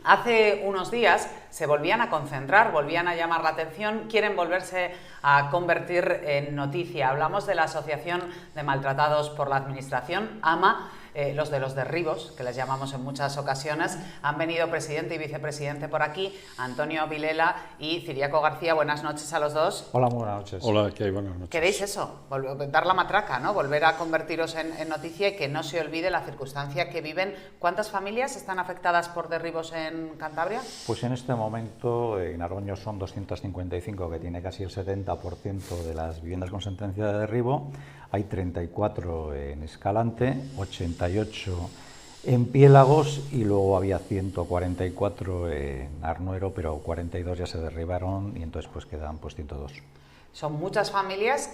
Hace unos días se volvían a concentrar, volvían a llamar la atención, quieren volverse a convertir en noticia. Hablamos de la Asociación de Maltratados por la Administración, AMA, los de los derribos, que les llamamos en muchas ocasiones. Han venido presidente y vicepresidente por aquí, Antonio Vilela y Ciriaco García. Buenas noches a los dos. Hola, muy buenas noches. Hola, ¿qué hay? Buenas noches. ¿Queréis eso? Dar la matraca, ¿no? Volver a convertiros en noticia y que no se olvide la circunstancia que viven. ¿Cuántas familias están afectadas por derribos en Cantabria? Pues en este momento en Argoño son 255, que tiene casi el 70% de las viviendas con sentencia de derribo. Hay 34 en Escalante, 88 en Piélagos y luego había 144 en Arnuero, pero 42 ya se derribaron y entonces pues quedan pues 102. Son muchas familias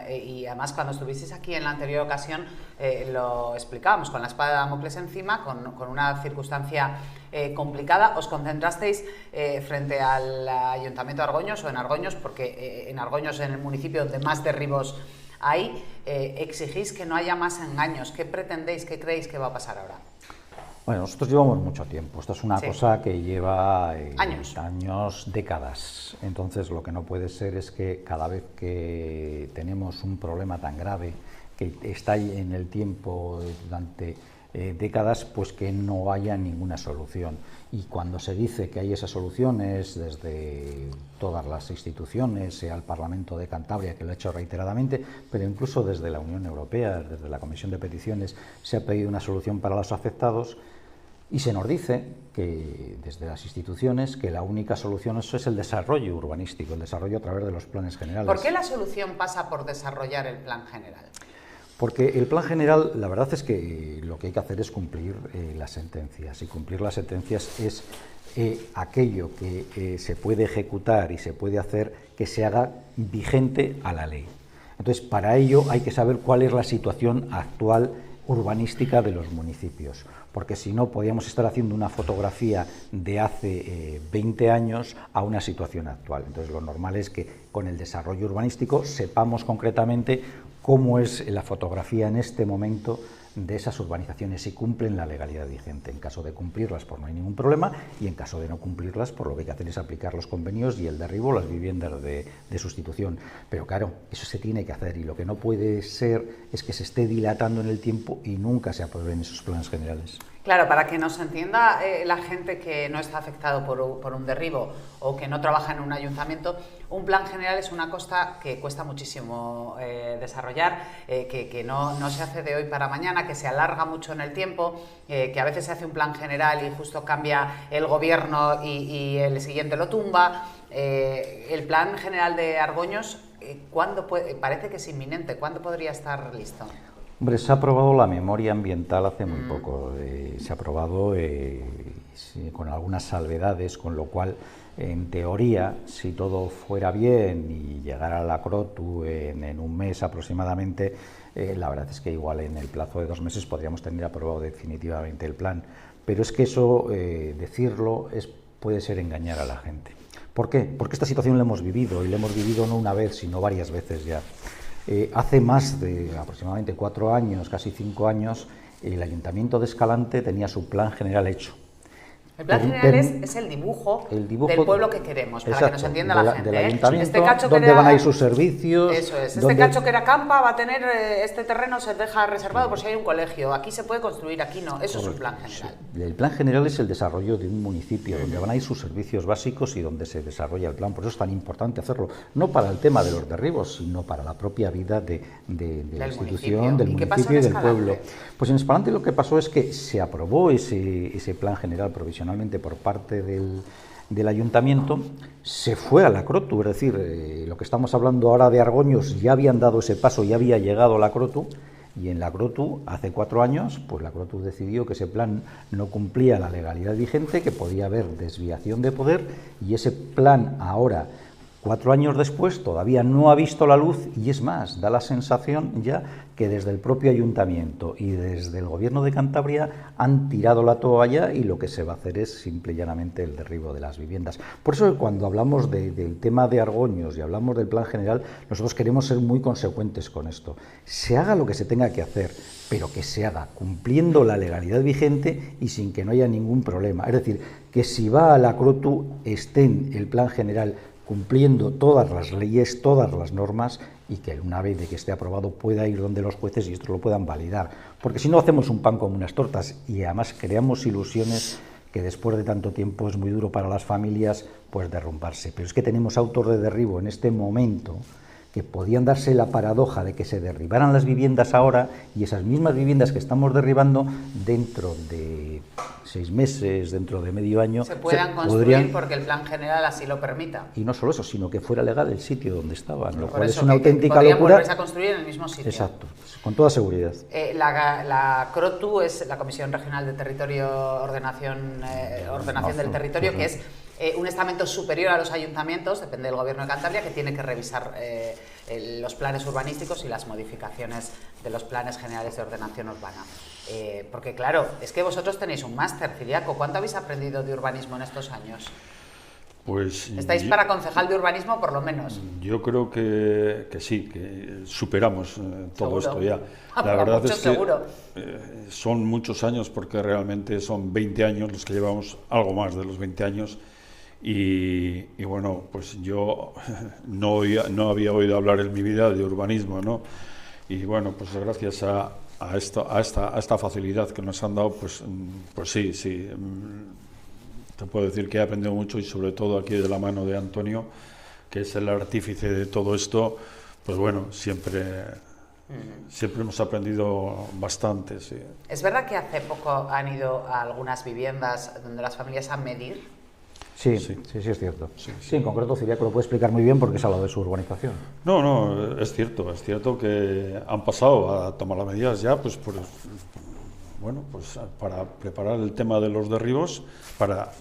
y además cuando estuvisteis aquí en la anterior ocasión lo explicábamos, con la espada de Damocles encima, con una circunstancia complicada. Os concentrasteis frente al Ayuntamiento de Argoños o en Argoños, porque en Argoños, en el municipio donde más derribos hay, exigís que no haya más engaños. ¿Qué pretendéis, qué creéis que va a pasar ahora? Bueno, nosotros llevamos mucho tiempo. Esto es una cosa que lleva años, décadas. Entonces, lo que no puede ser es que cada vez que tenemos un problema tan grave, que está ahí en el tiempo durante décadas, pues que no haya ninguna solución. Y cuando se dice que hay esa solución es desde todas las instituciones, sea el Parlamento de Cantabria, que lo ha hecho reiteradamente, pero incluso desde la Unión Europea, desde la Comisión de Peticiones, se ha pedido una solución para los afectados. Y se nos dice que desde las instituciones que la única solución eso es el desarrollo urbanístico, el desarrollo a través de los planes generales. ¿Por qué la solución pasa por desarrollar el plan general? Porque el plan general, la verdad es que lo que hay que hacer es cumplir las sentencias, y cumplir las sentencias es aquello que se puede ejecutar y se puede hacer que se haga vigente a la ley. Entonces, para ello hay que saber cuál es la situación actual urbanística de los municipios, porque si no podríamos estar haciendo una fotografía de hace 20 años a una situación actual. Entonces lo normal es que con el desarrollo urbanístico sepamos concretamente cómo es la fotografía en este momento de esas urbanizaciones, si cumplen la legalidad vigente. En caso de cumplirlas, pues no hay ningún problema, y en caso de no cumplirlas, pues lo que hay que hacer es aplicar los convenios y el derribo, las viviendas de sustitución. Pero claro, eso se tiene que hacer, y lo que no puede ser es que se esté dilatando en el tiempo y nunca se aprueben esos planes generales. Claro, para que nos entienda la gente que no está afectado por un derribo o que no trabaja en un ayuntamiento, un plan general es una cosa que cuesta muchísimo desarrollar, que no se hace de hoy para mañana, que se alarga mucho en el tiempo, que a veces se hace un plan general y justo cambia el gobierno y el siguiente lo tumba. El plan general de Argoños, parece que es inminente. ¿Cuándo podría estar listo? Hombre, se ha aprobado la memoria ambiental hace muy poco. Se ha aprobado con algunas salvedades, con lo cual, en teoría, si todo fuera bien y llegara a la CROTU en un mes aproximadamente, la verdad es que igual en el plazo de 2 meses podríamos tener aprobado definitivamente el plan. Pero es que eso, decirlo, puede ser engañar a la gente. ¿Por qué? Porque esta situación la hemos vivido, y la hemos vivido no una vez, sino varias veces ya. Hace más de aproximadamente 4 años, casi 5 años, el Ayuntamiento de Escalante tenía su plan general hecho. El plan general es el dibujo del pueblo que queremos, para que nos entienda la gente. Del ayuntamiento, este cacho dónde van a ir sus servicios. Eso es. Este cacho que era campa va a tener, este terreno se deja reservado por si hay un colegio. Aquí se puede construir, aquí no. Eso es un plan general. Sí. El plan general es el desarrollo de un municipio, donde van a ir sus servicios básicos y donde se desarrolla el plan. Por eso es tan importante hacerlo, no para el tema de los derribos, sino para la propia vida de la institución, del municipio y del pueblo. Pues en Escalante lo que pasó es que se aprobó ese plan general provisional por parte del ayuntamiento, se fue a la CROTU, es decir, lo que estamos hablando ahora de Argoños ya habían dado ese paso, ya había llegado a la CROTU, y en la CROTU, hace 4 años, pues la CROTU decidió que ese plan no cumplía la legalidad vigente, que podía haber desviación de poder, y ese plan ahora, 4 años después, todavía no ha visto la luz, y es más, da la sensación ya que desde el propio ayuntamiento y desde el gobierno de Cantabria han tirado la toalla, y lo que se va a hacer es simple y llanamente el derribo de las viviendas. Por eso, cuando hablamos del tema de Argoños y hablamos del plan general, nosotros queremos ser muy consecuentes con esto. Se haga lo que se tenga que hacer, pero que se haga cumpliendo la legalidad vigente y sin que no haya ningún problema. Es decir, que si va a la CROTU esté en el plan general cumpliendo todas las leyes, todas las normas, y que una vez de que esté aprobado pueda ir donde los jueces y estos lo puedan validar. Porque si no hacemos un pan como unas tortas y además creamos ilusiones que después de tanto tiempo es muy duro para las familias pues derrumbarse. Pero es que tenemos autos de derribo en este momento que podían darse la paradoja de que se derribaran las viviendas ahora y esas mismas viviendas que estamos derribando dentro de 6 meses, dentro de medio año, se puedan construir porque el plan general así lo permita. Y no solo eso, sino que fuera legal el sitio donde estaban, lo Por cual eso es una auténtica podrían locura. volverse a construir en el mismo sitio. Exacto, con toda seguridad. La CROTU es la Comisión Regional de Territorio, Ordenación del Territorio, que es un estamento superior a los ayuntamientos, depende del Gobierno de Cantabria, que tiene que revisar los planes urbanísticos y las modificaciones de los planes generales de ordenación urbana. Porque claro, es que vosotros tenéis un máster, Ciriaco. ¿Cuánto habéis aprendido de urbanismo en estos años? Pues estáis para concejal de urbanismo, por lo menos. Yo creo que sí, que superamos todo esto ya. La verdad es que son muchos años, porque realmente son 20 años los que llevamos, algo más de los 20 años. Y bueno, pues yo no había oído hablar en mi vida de urbanismo, ¿no? Y bueno, pues gracias a esta facilidad que nos han dado, pues sí, te puedo decir que he aprendido mucho, y sobre todo aquí de la mano de Antonio, que es el artífice de todo esto. Pues bueno, siempre hemos aprendido bastante, sí. ¿Es verdad que hace poco han ido a algunas viviendas donde las familias a medir? Sí, es cierto. Sí, en concreto Ciriaco lo puede explicar muy bien porque es hablado de su urbanización. No, es cierto que han pasado a tomar las medidas ya, pues para preparar el tema de los derribos, para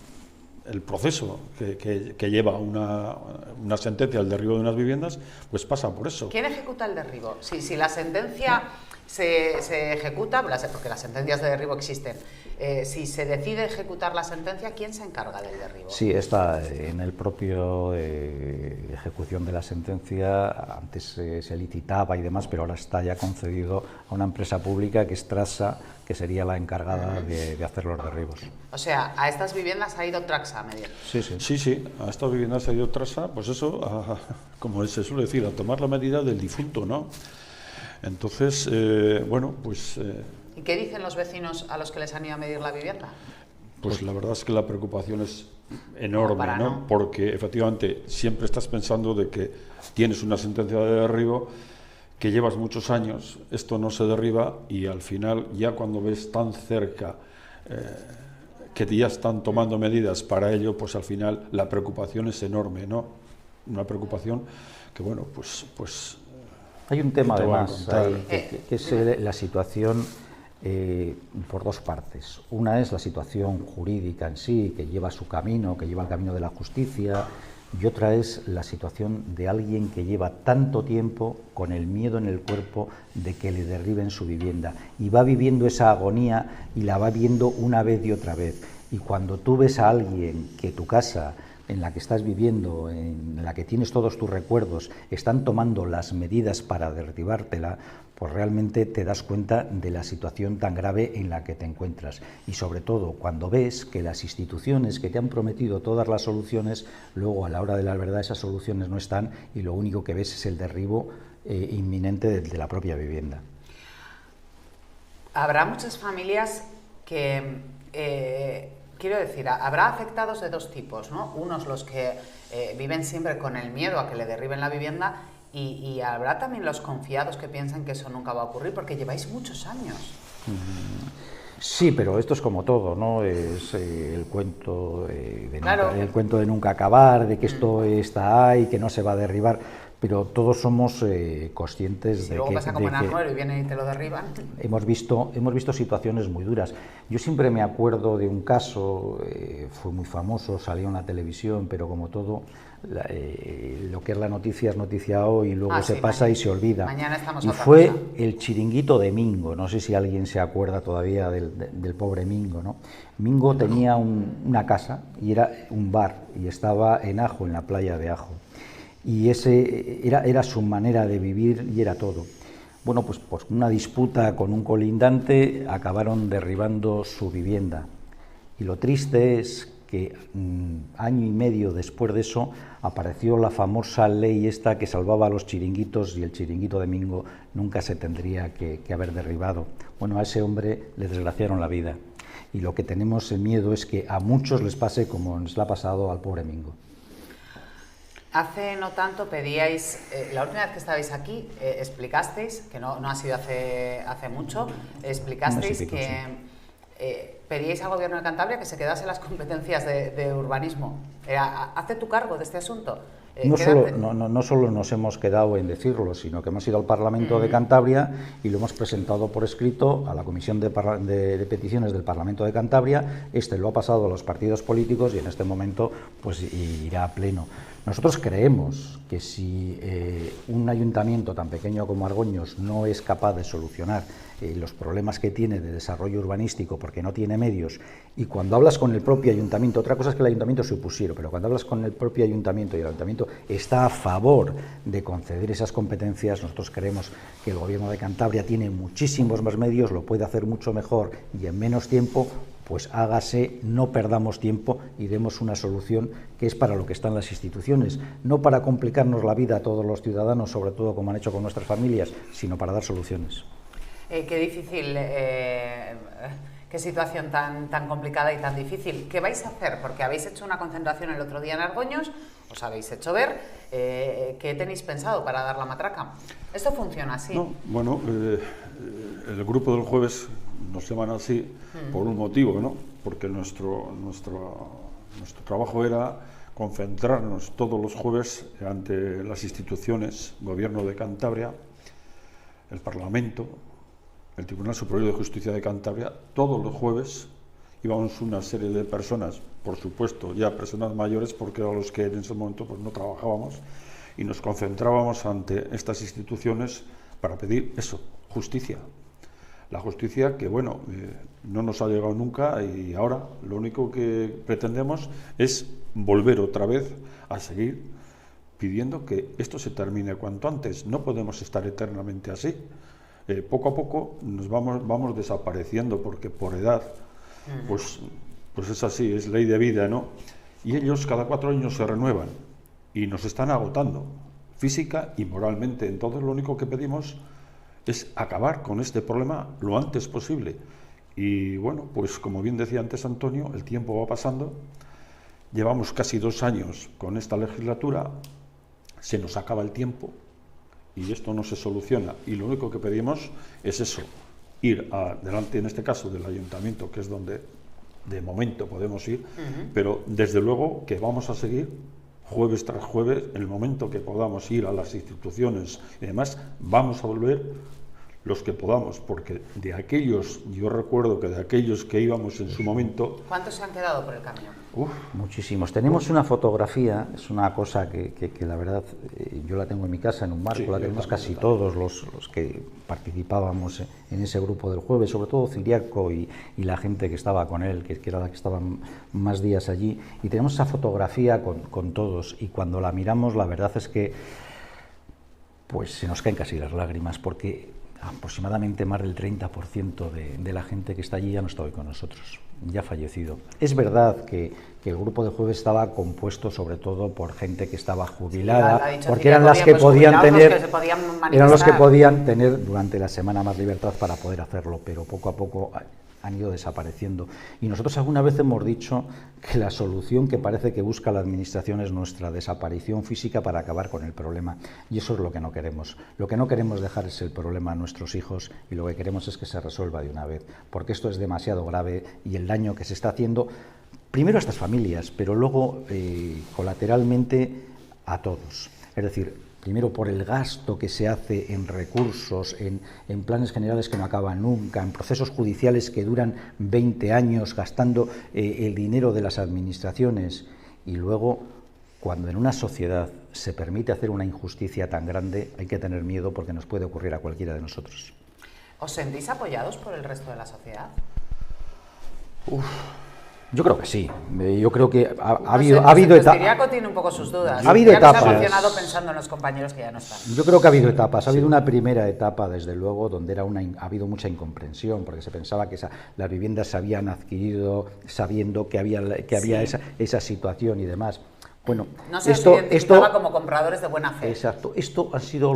el proceso que lleva una sentencia al derribo de unas viviendas, pues pasa por eso. ¿Quién ejecuta el derribo? Si la sentencia se ejecuta, porque las sentencias de derribo existen, si se decide ejecutar la sentencia, ¿quién se encarga del derribo? Sí, está en el propio ejecución de la sentencia. Antes se licitaba y demás, pero ahora está ya concedido a una empresa pública que es Trasa, que sería la encargada de hacer los derribos. O sea, a estas viviendas ha ido Trasa a medir. Sí, a estas viviendas ha ido Trasa, pues eso, como se suele decir, a tomar la medida del difunto, ¿no? Entonces, ¿Y qué dicen los vecinos a los que les han ido a medir la vivienda? Pues la verdad es que la preocupación es enorme, ¿no? Porque efectivamente siempre estás pensando de que tienes una sentencia de derribo, que llevas muchos años, esto no se derriba, y al final, ya cuando ves tan cerca que ya están tomando medidas para ello, pues al final la preocupación es enorme, ¿no? Una preocupación que, bueno, pues hay un tema además que es la situación por dos partes. Una es la situación jurídica en sí, que lleva su camino, que lleva el camino de la justicia, y otra es la situación de alguien que lleva tanto tiempo con el miedo en el cuerpo de que le derriben su vivienda, y va viviendo esa agonía y la va viendo una vez y otra vez. Y cuando tú ves a alguien que tu casa, en la que estás viviendo, en la que tienes todos tus recuerdos, están tomando las medidas para derribártela, pues realmente te das cuenta de la situación tan grave en la que te encuentras. Y sobre todo cuando ves que las instituciones que te han prometido todas las soluciones, luego a la hora de la verdad esas soluciones no están, y lo único que ves es el derribo inminente de la propia vivienda. Habrá muchas familias que... quiero decir, habrá afectados de dos tipos, ¿no? Unos los que viven siempre con el miedo a que le derriben la vivienda, y habrá también los confiados que piensan que eso nunca va a ocurrir, porque lleváis muchos años. Sí, pero esto es como todo, ¿no? Es el cuento el cuento de nunca acabar, de que esto está ahí, que no se va a derribar. Pero todos somos conscientes de luego que... pasa como en Arnuero y vienen y te lo derriban. Hemos visto situaciones muy duras. Yo siempre me acuerdo de un caso, fue muy famoso, salió en la televisión, pero como todo, lo que es la noticia es noticia hoy, y luego se pasa y se olvida. Mañana estamos y fue el chiringuito de Mingo. No sé si alguien se acuerda todavía del pobre Mingo, ¿no? Mingo tenía una casa y era un bar, y estaba en Ajo, en la playa de Ajo. Y ese era su manera de vivir, y era todo. Bueno, pues una disputa con un colindante acabaron derribando su vivienda. Y lo triste es que año y medio después de eso apareció la famosa ley esta que salvaba a los chiringuitos y el chiringuito de Mingo nunca se tendría que haber derribado. Bueno, a ese hombre le desgraciaron la vida y lo que tenemos miedo es que a muchos les pase como nos le ha pasado al pobre Mingo. Hace no tanto pedíais, la última vez que estabais aquí, explicasteis, que no ha sido hace mucho, explicasteis que pedíais al Gobierno de Cantabria que se quedase las competencias de urbanismo. ¿Hazte tu cargo de este asunto? No solo nos hemos quedado en decirlo, sino que hemos ido al Parlamento de Cantabria y lo hemos presentado por escrito a la Comisión de Peticiones del Parlamento de Cantabria. Este lo ha pasado a los partidos políticos y en este momento pues irá a pleno. Nosotros creemos que si un ayuntamiento tan pequeño como Argoños no es capaz de solucionar los problemas que tiene de desarrollo urbanístico porque no tiene medios, y cuando hablas con el propio ayuntamiento, otra cosa es que el ayuntamiento se opusiera, pero cuando hablas con el propio ayuntamiento y el ayuntamiento está a favor de conceder esas competencias, nosotros creemos que el Gobierno de Cantabria tiene muchísimos más medios, lo puede hacer mucho mejor y en menos tiempo. Pues hágase, no perdamos tiempo y demos una solución que es para lo que están las instituciones, no para complicarnos la vida a todos los ciudadanos, sobre todo como han hecho con nuestras familias, sino para dar soluciones. Qué difícil, qué situación tan complicada y tan difícil. ¿Qué vais a hacer? Porque habéis hecho una concentración el otro día en Argoños, os habéis hecho ver. ¿Qué tenéis pensado para dar la matraca? ¿Esto funciona así? No, bueno, el grupo del jueves nos llaman así por un motivo, ¿no? Porque nuestro trabajo era concentrarnos todos los jueves ante las instituciones, Gobierno de Cantabria, el Parlamento, el Tribunal Superior de Justicia de Cantabria. Todos los jueves íbamos una serie de personas, por supuesto ya personas mayores, porque eran los que en ese momento pues no trabajábamos, y nos concentrábamos ante estas instituciones para pedir eso, justicia. La justicia que, bueno, no nos ha llegado nunca, y ahora lo único que pretendemos es volver otra vez a seguir pidiendo que esto se termine cuanto antes. No podemos estar eternamente así. Poco a poco nos vamos desapareciendo, porque por edad, pues es así, es ley de vida, ¿no? Y ellos cada 4 años se renuevan y nos están agotando física y moralmente. Entonces lo único que pedimos es acabar con este problema lo antes posible. Y bueno, pues como bien decía antes Antonio, el tiempo va pasando, llevamos casi 2 años con esta legislatura, se nos acaba el tiempo y esto no se soluciona, y lo único que pedimos es eso, ir adelante, en este caso del ayuntamiento, que es donde de momento podemos ir, pero desde luego que vamos a seguir jueves tras jueves. En el momento que podamos ir a las instituciones y demás, vamos a volver los que podamos, porque de aquellos, yo recuerdo que de aquellos que íbamos en su momento... ¿Cuántos se han quedado por el camino? Muchísimos. Tenemos una fotografía, es una cosa que la verdad yo la tengo en mi casa en un marco, sí, la tenemos casi todos los que participábamos en ese grupo del jueves, sobre todo Ciriaco y la gente que estaba con él, que era la que estaban más días allí, y tenemos esa fotografía con todos, y cuando la miramos la verdad es que pues se nos caen casi las lágrimas, porque aproximadamente más del 30% de la gente que está allí ya no está hoy con nosotros, ya ha fallecido. Es verdad que el grupo de jueves estaba compuesto sobre todo por gente que estaba jubilada, sí, porque eran las que podían tener, eran los que podían tener durante la semana más libertad para poder hacerlo, pero poco a poco han ido desapareciendo. Y nosotros alguna vez hemos dicho que la solución que parece que busca la Administración es nuestra desaparición física para acabar con el problema. Y eso es lo que no queremos. Lo que no queremos dejar es el problema a nuestros hijos, y lo que queremos es que se resuelva de una vez, porque esto es demasiado grave y el daño que se está haciendo, primero a estas familias, pero luego colateralmente a todos. Es decir, primero por el gasto que se hace en recursos, en planes generales que no acaban nunca, en procesos judiciales que duran 20 años gastando el dinero de las administraciones, y luego cuando en una sociedad se permite hacer una injusticia tan grande hay que tener miedo, porque nos puede ocurrir a cualquiera de nosotros. ¿Os sentís apoyados por el resto de la sociedad? Yo creo que sí. Yo creo que ha habido etapas. Ciriaco tiene un poco sus dudas. Ha habido etapas. Se ha emocionado pensando en los compañeros que ya no están. Yo creo que ha habido etapas. Ha habido una primera etapa, desde luego, donde ha habido mucha incomprensión, porque se pensaba que las viviendas se habían adquirido sabiendo que había esa situación y demás. Bueno, no se os identificaba como compradores de buena fe. Exacto. Esto han sido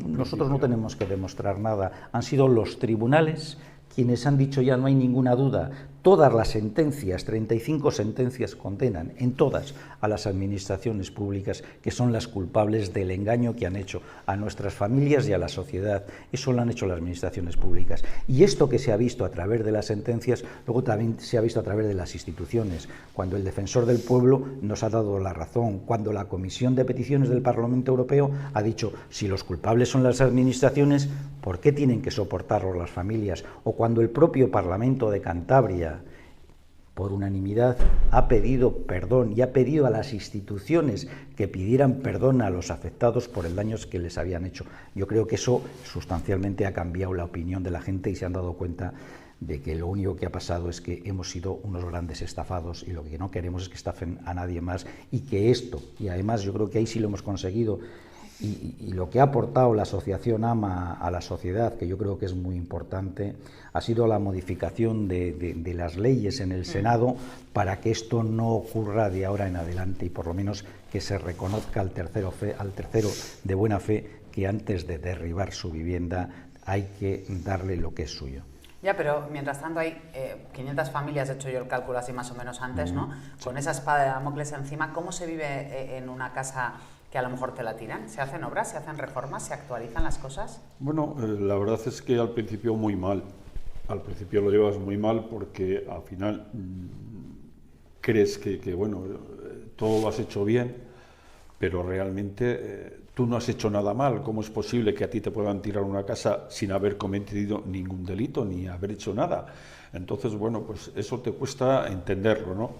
nosotros no tenemos que demostrar nada. Han sido los tribunales quienes han dicho ya no hay ninguna duda. Todas las sentencias, 35 sentencias condenan en todas a las administraciones públicas que son las culpables del engaño que han hecho a nuestras familias y a la sociedad. Eso lo han hecho las administraciones públicas. Y esto que se ha visto a través de las sentencias, luego también se ha visto a través de las instituciones. Cuando el Defensor del Pueblo nos ha dado la razón, cuando la Comisión de Peticiones del Parlamento Europeo ha dicho si los culpables son las administraciones, ¿por qué tienen que soportarlo las familias? O cuando el propio Parlamento de Cantabria, por unanimidad, ha pedido perdón y ha pedido a las instituciones que pidieran perdón a los afectados por el daño que les habían hecho. Yo creo que eso sustancialmente ha cambiado la opinión de la gente y se han dado cuenta de que lo único que ha pasado es que hemos sido unos grandes estafados y lo que no queremos es que estafen a nadie más y que esto, y además yo creo que ahí sí lo hemos conseguido, y lo que ha aportado la asociación AMA a la sociedad, que yo creo que es muy importante, ha sido la modificación de las leyes en el Senado para que esto no ocurra de ahora en adelante y por lo menos que se reconozca al tercero de buena fe que antes de derribar su vivienda hay que darle lo que es suyo. Ya, pero mientras tanto hay 500 familias, he hecho yo el cálculo así más o menos antes, ¿no? Con esa espada de Damocles encima, ¿cómo se vive en una casa que a lo mejor te la tiran? ¿Se hacen obras, se hacen reformas, se actualizan las cosas? Bueno, la verdad es que al principio muy mal. Al principio lo llevas muy mal porque al final crees que bueno, todo lo has hecho bien, pero realmente tú no has hecho nada mal. ¿Cómo es posible que a ti te puedan tirar una casa sin haber cometido ningún delito ni haber hecho nada? Entonces, bueno, pues eso te cuesta entenderlo, ¿no?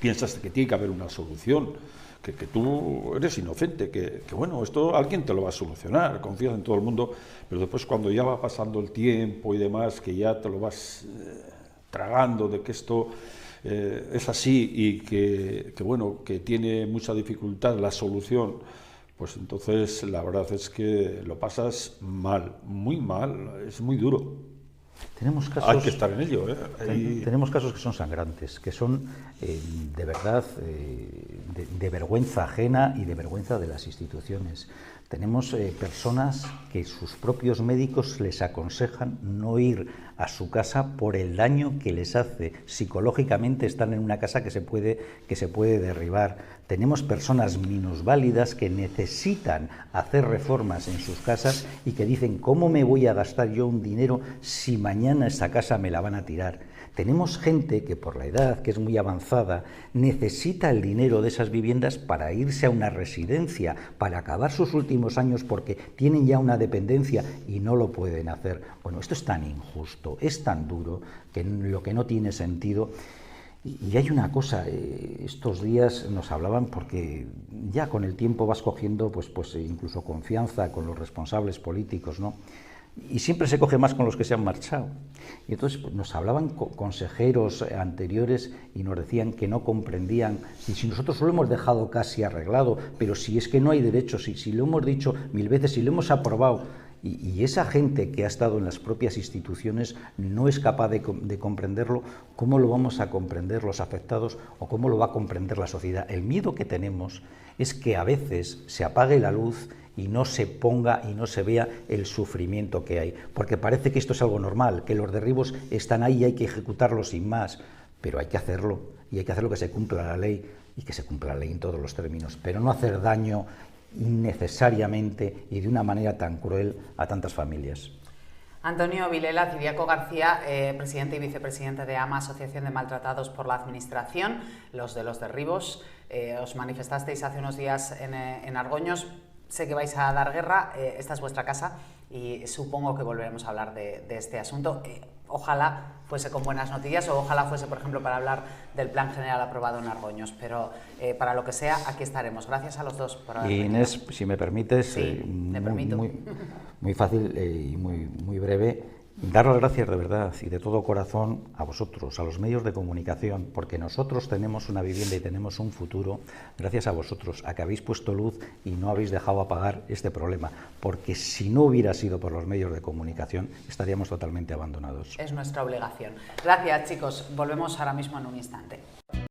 Piensas que tiene que haber una solución, que tú eres inocente, que bueno, esto alguien te lo va a solucionar, confías en todo el mundo, pero después cuando ya va pasando el tiempo y demás, que ya te lo vas tragando de que esto es así y que bueno, que tiene mucha dificultad la solución, pues entonces la verdad es que lo pasas mal, muy mal, es muy duro. Tenemos casos, hay que estar en ello. Tenemos casos que son sangrantes, que son de verdad de vergüenza ajena y de vergüenza de las instituciones. Tenemos personas que sus propios médicos les aconsejan no ir a su casa por el daño que les hace. Psicológicamente están en una casa que se puede derribar. Tenemos personas minusválidas que necesitan hacer reformas en sus casas y que dicen, ¿cómo me voy a gastar yo un dinero si mañana esa casa me la van a tirar? Tenemos gente que por la edad, que es muy avanzada, necesita el dinero de esas viviendas para irse a una residencia, para acabar sus últimos años porque tienen ya una dependencia y no lo pueden hacer. Bueno, esto es tan injusto, es tan duro, que lo que no tiene sentido. Y hay una cosa, estos días nos hablaban porque ya con el tiempo vas cogiendo pues incluso confianza con los responsables políticos, ¿no? Y siempre se coge más con los que se han marchado. Y entonces pues, nos hablaban consejeros anteriores y nos decían que no comprendían, y si nosotros lo hemos dejado casi arreglado, pero si es que no hay derechos, si lo hemos dicho 1000 veces, si lo hemos aprobado, y esa gente que ha estado en las propias instituciones no es capaz de comprenderlo, ¿cómo lo vamos a comprender los afectados o cómo lo va a comprender la sociedad? El miedo que tenemos es que a veces se apague la luz y no se ponga y no se vea el sufrimiento que hay, porque parece que esto es algo normal, que los derribos están ahí y hay que ejecutarlos sin más, pero hay que hacerlo, y hay que hacerlo que se cumpla la ley, y que se cumpla la ley en todos los términos, pero no hacer daño innecesariamente y de una manera tan cruel a tantas familias. Antonio Vilela, Ciriaco García, presidente y vicepresidente de AMA, Asociación de Maltratados por la Administración, los de los derribos, os manifestasteis hace unos días en Argoños. Sé que vais a dar guerra, esta es vuestra casa y supongo que volveremos a hablar de este asunto. Ojalá fuese con buenas noticias o ojalá fuese, por ejemplo, para hablar del plan general aprobado en Argoños, pero para lo que sea, aquí estaremos. Gracias a los dos por haber venido. Inés, si me permites, sí, me permito. Muy fácil y muy breve. Dar las gracias de verdad y de todo corazón a vosotros, a los medios de comunicación, porque nosotros tenemos una vivienda y tenemos un futuro gracias a vosotros, a que habéis puesto luz y no habéis dejado apagar este problema, porque si no hubiera sido por los medios de comunicación estaríamos totalmente abandonados. Es nuestra obligación. Gracias, chicos. Volvemos ahora mismo en un instante.